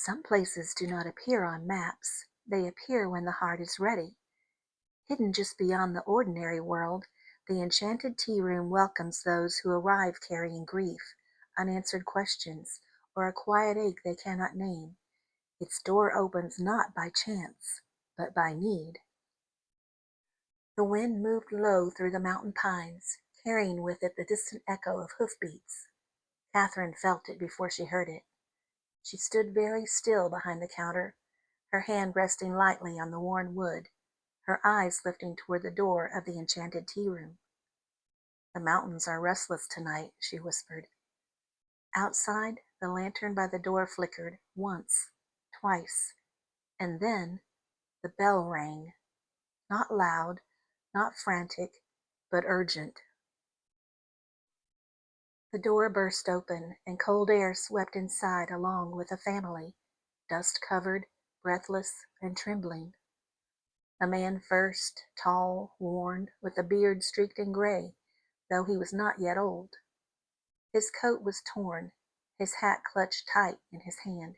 Some places do not appear on maps. They appear when the heart is ready. Hidden just beyond the ordinary world, the Enchanted Tea Room welcomes those who arrive carrying grief, unanswered questions, or a quiet ache they cannot name. Its door opens not by chance, but by need. The wind moved low through the mountain pines, carrying with it the distant echo of hoofbeats. Catherine felt it before she heard it. She stood very still behind the counter, her hand resting lightly on the worn wood, her eyes lifting toward the door of the Enchanted Tea Room. "The mountains are restless tonight," she whispered. Outside, the lantern by the door flickered once, twice, and then the bell rang. Not loud, not frantic, but urgent. The door burst open, and cold air swept inside along with a family, dust-covered, breathless, and trembling. A man first, tall, worn, with a beard streaked in gray, though he was not yet old. His coat was torn, his hat clutched tight in his hand.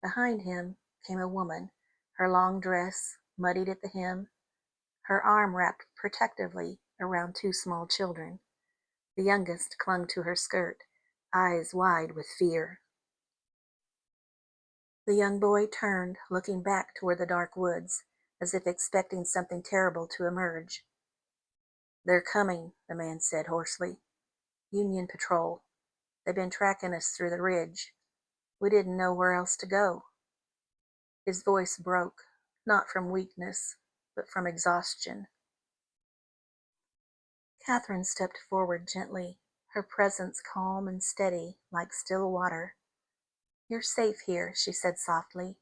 Behind him came a woman, her long dress muddied at the hem, her arm wrapped protectively around two small children. The youngest clung to her skirt, eyes wide with fear. The young boy turned, looking back toward the dark woods, as if expecting something terrible to emerge. "They're coming," the man said hoarsely. "Union patrol. They've been tracking us through the ridge. We didn't know where else to go." His voice broke, not from weakness, but from exhaustion. Catherine stepped forward gently, her presence calm and steady, like still water. "You're safe here," she said softly.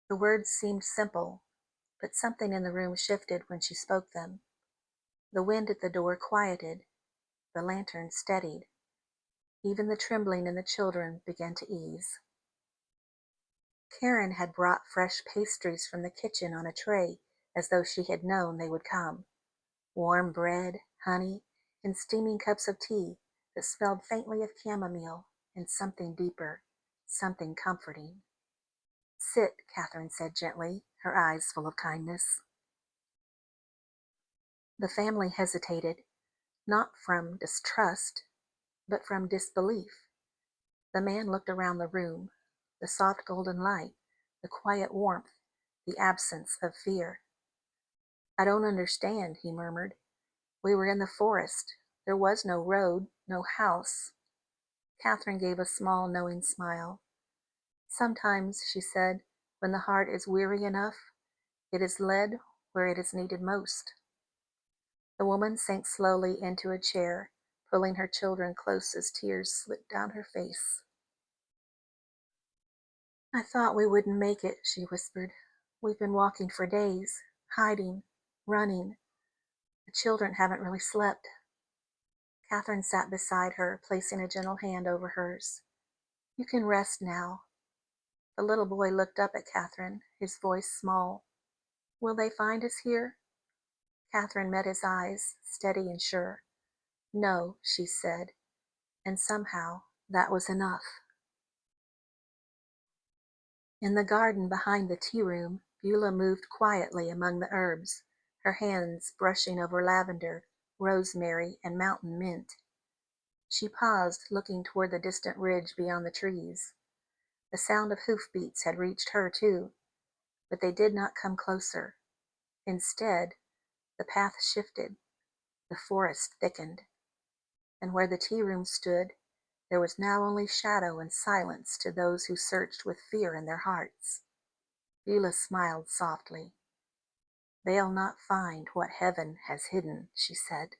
The words seemed simple, but something in the room shifted when she spoke them. The wind at the door quieted, the lantern steadied. Even the trembling in the children began to ease. Karen had brought fresh pastries from the kitchen on a tray, as though she had known they would come. Warm bread, honey, and steaming cups of tea that smelled faintly of chamomile and something deeper, something comforting. "Sit," Catherine said gently, her eyes full of kindness. The family hesitated, not from distrust, but from disbelief. The man looked around the room, the soft golden light, the quiet warmth, the absence of fear. "I don't understand," he murmured. "We were in the forest. There was no road, no house." Catherine gave a small, knowing smile. "Sometimes," she said, "when the heart is weary enough, it is led where it is needed most." The woman sank slowly into a chair, pulling her children close as tears slipped down her face. "I thought we wouldn't make it," she whispered. "We've been walking for days, hiding, running. The children haven't really slept." Catherine sat beside her, placing a gentle hand over hers. "You can rest now." The little boy looked up at Catherine, his voice small. "Will they find us here?" Catherine met his eyes, steady and sure. "No," she said, and somehow that was enough. In the garden behind the tea room, Beulah moved quietly among the herbs, her hands brushing over lavender, rosemary, and mountain mint. She paused, looking toward the distant ridge beyond the trees. The sound of hoofbeats had reached her too, but they did not come closer. Instead, the path shifted, the forest thickened, and where the tea room stood, there was now only shadow and silence to those who searched with fear in their hearts. Beulah smiled softly. "They'll not find what heaven has hidden," she said.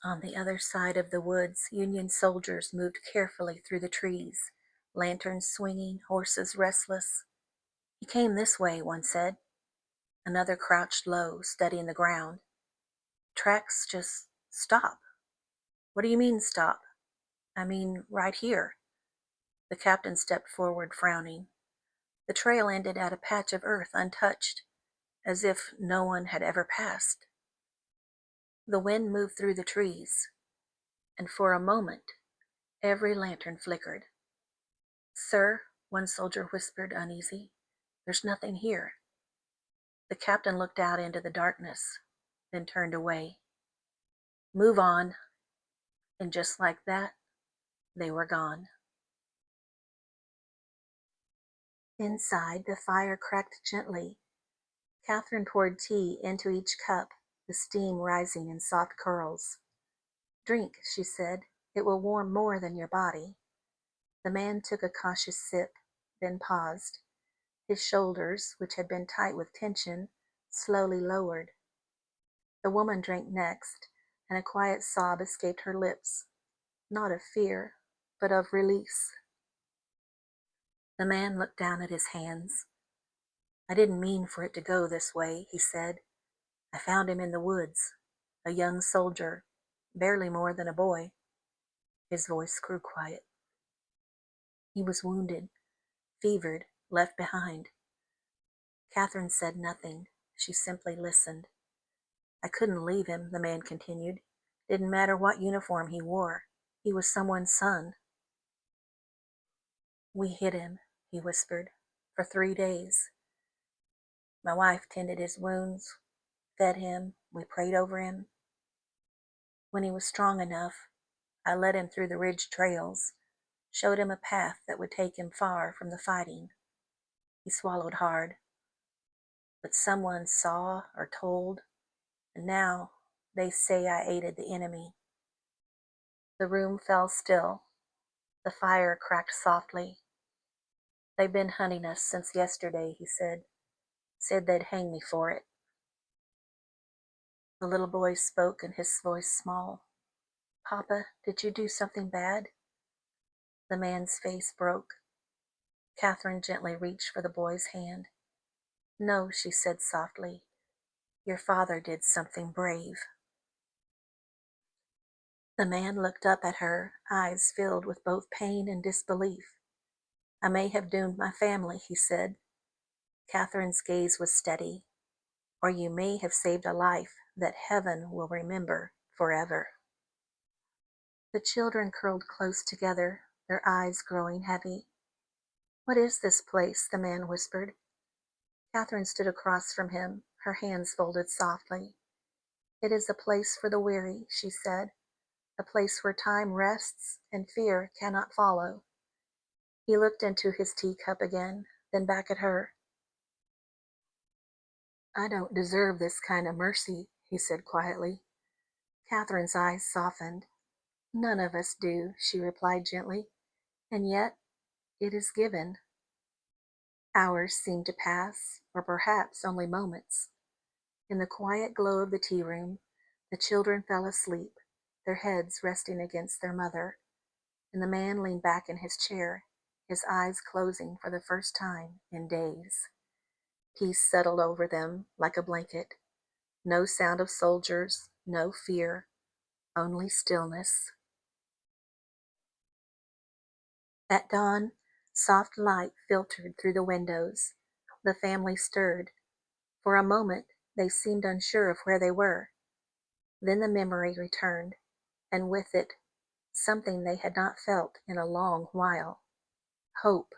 On the other side of the woods, Union soldiers moved carefully through the trees, lanterns swinging, horses restless. "He came this way," one said. Another crouched low, studying the ground. "Tracks just stop." "What do you mean, stop?" "I mean, right here." The captain stepped forward, frowning. The trail ended at a patch of earth untouched, as if no one had ever passed. The wind moved through the trees, and for a moment Every lantern flickered. "Sir," one soldier whispered, uneasy, "there's nothing here." The captain looked out into the darkness, then turned away. "Move on." And just like that, they were gone. Inside, the fire cracked gently. Catherine poured tea into each cup, the steam rising in soft curls. "Drink," she said. "It will warm more than your body." The man took a cautious sip, then paused. His shoulders, which had been tight with tension, slowly lowered. The woman drank next, and a quiet sob escaped her lips, not of fear, but of release. The man looked down at his hands. "I didn't mean for it to go this way," he said. "I found him in the woods, a young soldier, barely more than a boy." His voice grew quiet. "He was wounded, fevered, left behind." Catherine said nothing. She simply listened. "I couldn't leave him," the man continued. "Didn't matter what uniform he wore. He was someone's son." "We hid him," he whispered, "for 3 days. My wife tended his wounds, fed him, we prayed over him. When he was strong enough, I led him through the ridge trails, showed him a path that would take him far from the fighting." He swallowed hard. "But someone saw or told, and now they say I aided the enemy." The room fell still. The fire cracked softly. "They've been hunting us since yesterday," he said. "Said they'd hang me for it." The little boy spoke, and his voice small. "Papa, did you do something bad?" The man's face broke. Catherine gently reached for the boy's hand. "No," she said softly. "Your father did something brave." The man looked up at her, eyes filled with both pain and disbelief. "I may have doomed my family," he said. Catherine's gaze was steady. "Or you may have saved a life that heaven will remember forever." The children curled close together, their eyes growing heavy. "What is this place?" the man whispered. Catherine stood across from him, her hands folded softly. "It is a place for the weary," she said, "a place where time rests and fear cannot follow." He looked into his teacup again, then back at her. "I don't deserve this kind of mercy," he said quietly. Catherine's eyes softened. "None of us do," she replied gently, "and yet it is given." Hours seemed to pass, or perhaps only moments. In the quiet glow of the tea room, the children fell asleep, their heads resting against their mother, and the man leaned back in his chair, his eyes closing for the first time in days. Peace settled over them like a blanket. No sound of soldiers, no fear, only stillness. At dawn, soft light filtered through the windows. The family stirred. For a moment, they seemed unsure of where they were. Then the memory returned, and with it, something they had not felt in a long while. Hope.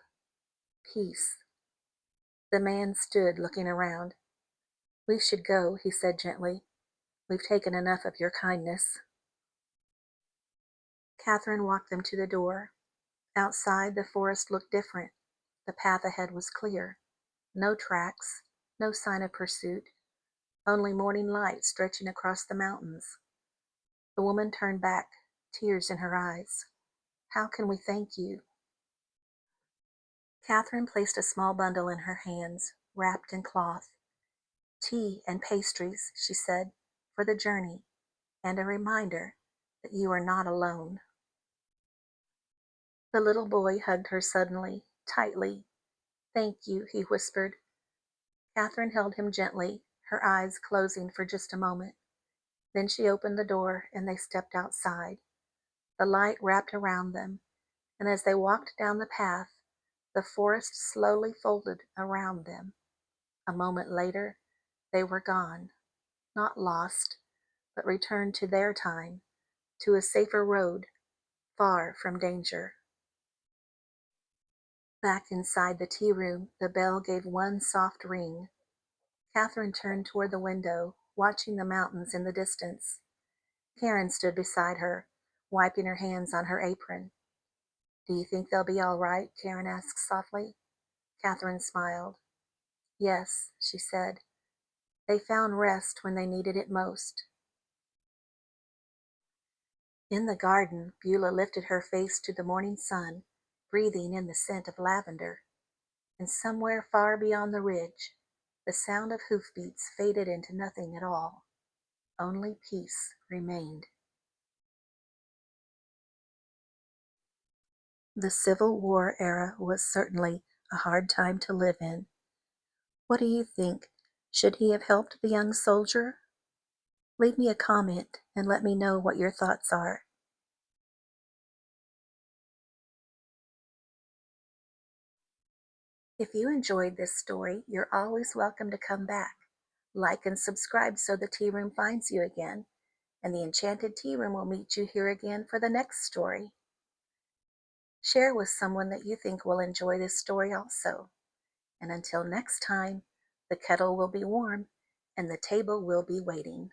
Peace. The man stood looking around. "We should go," he said gently. "We've taken enough of your kindness." Catherine walked them to the door. Outside, the forest looked different. The path ahead was clear. No tracks, no sign of pursuit, only morning light stretching across the mountains. The woman turned back, tears in her eyes. "How can we thank you?" Catherine placed a small bundle in her hands, wrapped in cloth. "Tea and pastries," she said, "for the journey, and a reminder that you are not alone." The little boy hugged her suddenly, tightly. "Thank you," he whispered. Catherine held him gently, her eyes closing for just a moment. Then she opened the door, and they stepped outside. The light wrapped around them, and as they walked down the path, the forest slowly folded around them. A moment later, they were gone, not lost, but returned to their time, to a safer road, far from danger. Back inside the tea room, the bell gave one soft ring. Catherine turned toward the window, watching the mountains in the distance. Karen stood beside her, wiping her hands on her apron. "Do you think they'll be all right?" Karen asked softly. Catherine smiled. "Yes," she said. "They found rest when they needed it most." In the garden, Beulah lifted her face to the morning sun, breathing in the scent of lavender. And somewhere far beyond the ridge, the sound of hoofbeats faded into nothing at all. Only peace remained. The Civil War era was certainly a hard time to live in. What do you think? Should he have helped the young soldier? Leave me a comment and let me know what your thoughts are. If you enjoyed this story, you're always welcome to come back. Like and subscribe so the tea room finds you again, and the Enchanted Tea Room will meet you here again for the next story. Share with someone that you think will enjoy this story also. And until next time, the kettle will be warm and the table will be waiting.